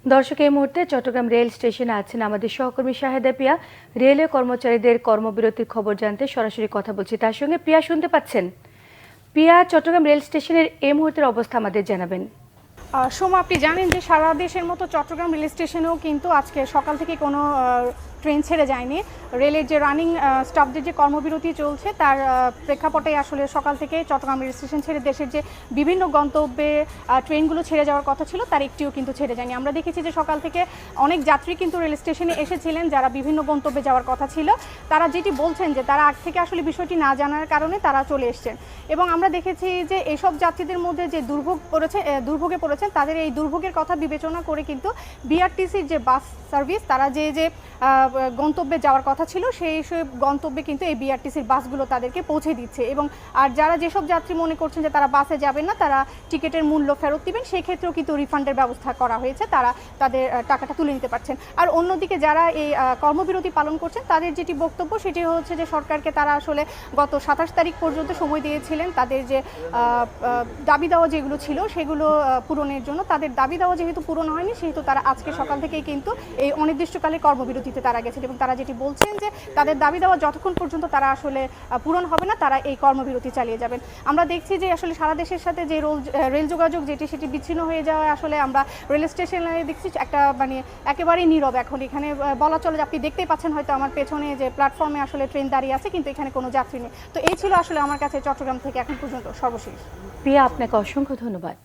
দর্শক, এই মুহূর্তে চট্টগ্রাম রেল স্টেশনে আছেন আমাদের সহকর্মী শাহেদা পিয়া। রেলওয়ে কর্মচারীদের কর্মবিরতির খবর জানতে সরাসরি কথা বলছি তার সঙ্গে। প্রিয়া, শুনতে পাচ্ছেন? প্রিয়া, চট্টগ্রাম রেল স্টেশনের এই মুহূর্তের অবস্থা আমাদের জানাবেন। সোমা, আপনি জানেন যে সারা দেশের মতো চট্টগ্রাম রেল স্টেশনেও কিন্তু আজকে সকাল থেকে কোনো ট্রেন ছেড়ে যায়নি। রেলের যে রানিং স্টাফদের যে কর্মবিরতি চলছে তার প্রেক্ষাপটে আসলে সকাল থেকে চট্টগ্রাম রেল স্টেশন ছেড়ে দেশের যে বিভিন্ন গন্তব্যে ট্রেনগুলো ছেড়ে যাওয়ার কথা ছিল তার একটিও কিন্তু ছেড়ে যায়নি। আমরা দেখেছি যে সকাল থেকে অনেক যাত্রী কিন্তু রেল স্টেশনে এসেছিলেন যারা বিভিন্ন গন্তব্যে যাওয়ার কথা ছিল। তারা যেটি বলছেন যে তারা আগ থেকে আসলে বিষয়টি না জানার কারণে তারা চলে এসছেন। এবং আমরা দেখেছি যে এইসব যাত্রীদের মধ্যে যে দুর্ভোগে পড়েছেন তাদের এই দুর্ভোগের কথা বিবেচনা করে কিন্তু বিআরটিসির যে বাস সার্ভিস তারা যে গন্তব্যে যাওয়ার কথা ছিল সেই সব গন্তব্যে কিন্তু এই বিআরটিসির বাসগুলো তাদেরকে পৌঁছে দিচ্ছে। এবং আর যারা যেসব যাত্রী মনে করছেন যে তারা বাসে যাবেন না, তারা টিকিটের মূল্য ফেরত দিবেন, সেই ক্ষেত্রেও কিন্তু রিফান্ডের ব্যবস্থা করা হয়েছে, তারা তাদের টাকাটা তুলে নিতে পারছেন। আর অন্যদিকে যারা এই কর্মবিরতি পালন করছেন তাদের যেটি বক্তব্য সেটি হচ্ছে যে সরকারকে তারা আসলে গত 27 তারিখ পর্যন্ত সময় দিয়েছিলেন তাদের যে দাবি দেওয়া যেগুলো ছিল সেগুলো পূরণের জন্য। তাদের দাবি দেওয়া যেহেতু পূরণ হয়নি সেহেতু তারা আজকে সকাল থেকেই কিন্তু এই অনির্দিষ্টকালে কর্মবিরতিতে তারা গেছেন। এবং তারা যেটি বলছেন যে তাদের দাবি দেওয়া যতক্ষণ পর্যন্ত তারা আসলে পূরণ হবে না তারা এই কর্মবিরতি চালিয়ে যাবেন। আমরা দেখছি যে আসলে সারা দেশের সাথে যে রেল যোগাযোগ সেটি বিচ্ছিন্ন হয়ে যাওয়ায় আসলে আমরা রেল স্টেশনে দেখছি একটা একেবারেই নীরব এখন। এখানে বলা চলে যে আপনি দেখতেই পাচ্ছেন হয়তো আমার পেছনে যে প্ল্যাটফর্মে আসলে ট্রেন দাঁড়িয়ে আছে কিন্তু এখানে কোনো যাত্রী নেই। তো এই ছিল আসলে আমার কাছে চট্টগ্রাম থেকে এখন পর্যন্ত সর্বশেষ। প্রিয়া, আপনাকে অসংখ্য ধন্যবাদ।